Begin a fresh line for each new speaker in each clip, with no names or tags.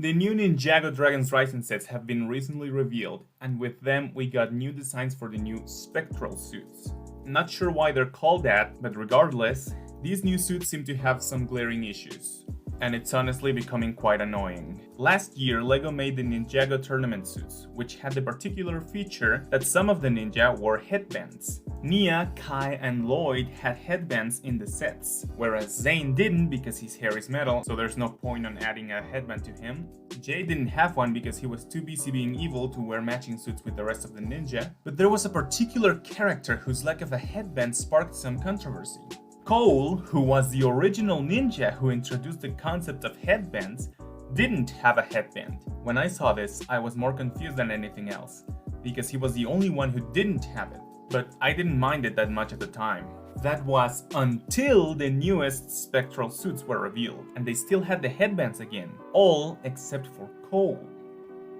The new Ninjago Dragon's Rising sets have been recently revealed, and with them we got new designs for the new spectral suits. Not sure why they're called that, but regardless, these new suits seem to have some glaring issues. And it's honestly becoming quite annoying. Last year, LEGO made the Ninjago tournament suits, which had the particular feature that some of the ninja wore headbands. Nia, Kai, and Lloyd had headbands in the sets, whereas Zane didn't because his hair is metal, so there's no point on adding a headband to him. Jay didn't have one because he was too busy being evil to wear matching suits with the rest of the ninja, but there was a particular character whose lack of a headband sparked some controversy. Cole, who was the original ninja who introduced the concept of headbands, didn't have a headband. When I saw this, I was more confused than anything else, because he was the only one who didn't have it. But I didn't mind it that much at the time. That was until the newest spectral suits were revealed, and they still had the headbands again, all except for Cole.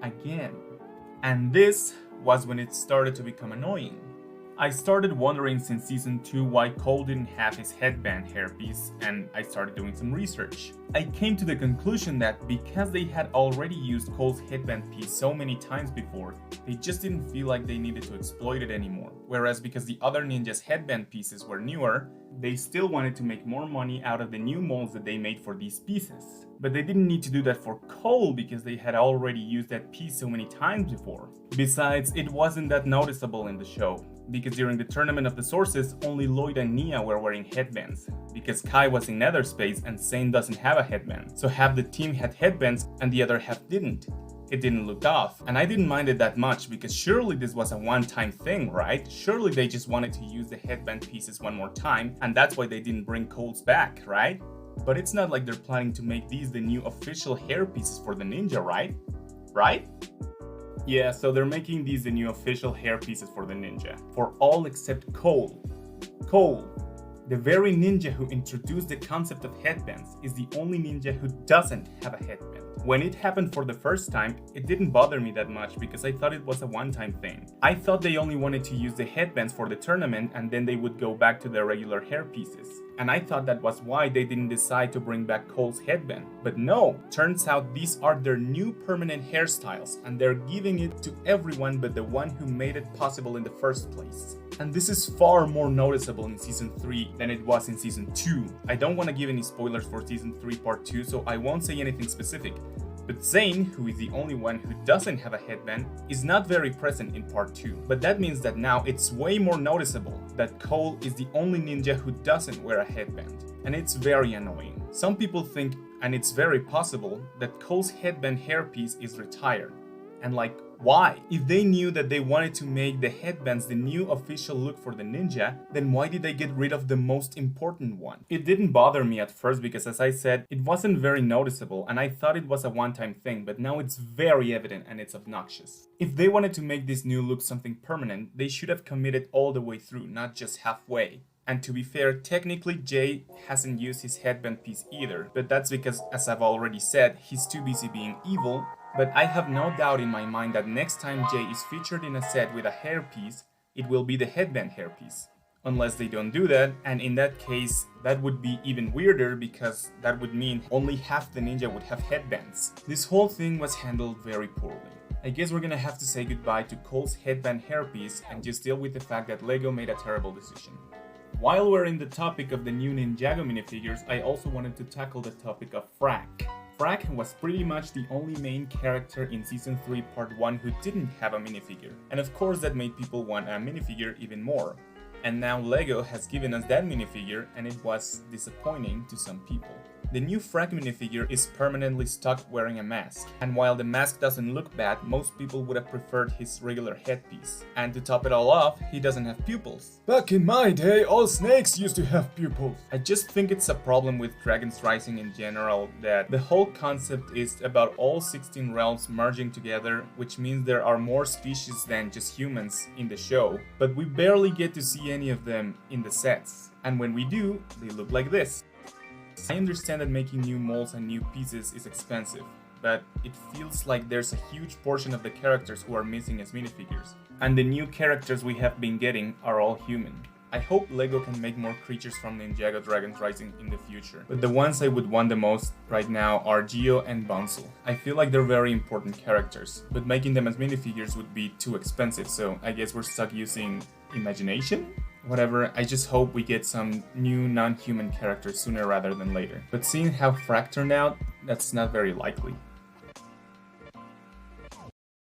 Again. And this was when it started to become annoying. I started wondering since season 2 why Cole didn't have his headband hairpiece, and I started doing some research. I came to the conclusion that because they had already used Cole's headband piece so many times before, they just didn't feel like they needed to exploit it anymore. Whereas because the other ninjas' headband pieces were newer, they still wanted to make more money out of the new molds that they made for these pieces. But they didn't need to do that for Cole because they had already used that piece so many times before. Besides, it wasn't that noticeable in the show, because during the Tournament of the Sources, only Lloyd and Nia were wearing headbands, because Kai was in Nether Space and Zane doesn't have a headband, so half the team had headbands and the other half didn't. It didn't look off, and I didn't mind it that much because surely this was a one-time thing, right? Surely they just wanted to use the headband pieces one more time, and that's why they didn't bring Cole's back, right? But it's not like they're planning to make these the new official hair pieces for the ninja, right? Right? Yeah, so they're making these the new official hair pieces for the ninja. For all except Cole. Cole, the very ninja who introduced the concept of headbands, is the only ninja who doesn't have a headband. When it happened for the first time, it didn't bother me that much because I thought it was a one-time thing. I thought they only wanted to use the headbands for the tournament and then they would go back to their regular hair pieces. And I thought that was why they didn't decide to bring back Cole's headband. But no, turns out these are their new permanent hairstyles and they're giving it to everyone but the one who made it possible in the first place. And this is far more noticeable in Season 3 than it was in Season 2. I don't want to give any spoilers for Season 3 Part 2, so I won't say anything specific. But Zane, who is the only one who doesn't have a headband, is not very present in Part 2. But that means that now it's way more noticeable that Cole is the only ninja who doesn't wear a headband. And it's very annoying. Some people think, and it's very possible, that Cole's headband hairpiece is retired. And like, why? If they knew that they wanted to make the headbands the new official look for the ninja, then why did they get rid of the most important one? It didn't bother me at first because, as I said, it wasn't very noticeable and I thought it was a one-time thing, but now it's very evident and it's obnoxious. If they wanted to make this new look something permanent, they should have committed all the way through, not just halfway. And to be fair, technically Jay hasn't used his headband piece either, but that's because, as I've already said, he's too busy being evil. But I have no doubt in my mind that next time Jay is featured in a set with a hairpiece, it will be the headband hairpiece. Unless they don't do that, and in that case, that would be even weirder because that would mean only half the ninja would have headbands. This whole thing was handled very poorly. I guess we're gonna have to say goodbye to Cole's headband hairpiece and just deal with the fact that LEGO made a terrible decision. While we're in the topic of the new Ninjago minifigures, I also wanted to tackle the topic of Frack. Frack was pretty much the only main character in Season 3 Part 1 who didn't have a minifigure. And of course that made people want a minifigure even more. And now LEGO has given us that minifigure and it was disappointing to some people. The new Frack minifigure is permanently stuck wearing a mask, and while the mask doesn't look bad, most people would have preferred his regular headpiece. And to top it all off, he doesn't have pupils.
Back in my day, all snakes used to have pupils.
I just think it's a problem with Dragon's Rising in general that the whole concept is about all 16 realms merging together, which means there are more species than just humans in the show, but we barely get to see any of them in the sets. And when we do, they look like this. I understand that making new molds and new pieces is expensive, but it feels like there's a huge portion of the characters who are missing as minifigures. And the new characters we have been getting are all human. I hope LEGO can make more creatures from Ninjago Dragons Rising in the future, but the ones I would want the most right now are Geo and Bonsal. I feel like they're very important characters, but making them as minifigures would be too expensive, so I guess we're stuck using imagination? Whatever, I just hope we get some new non-human characters sooner rather than later. But seeing how Frack turned out, that's not very likely.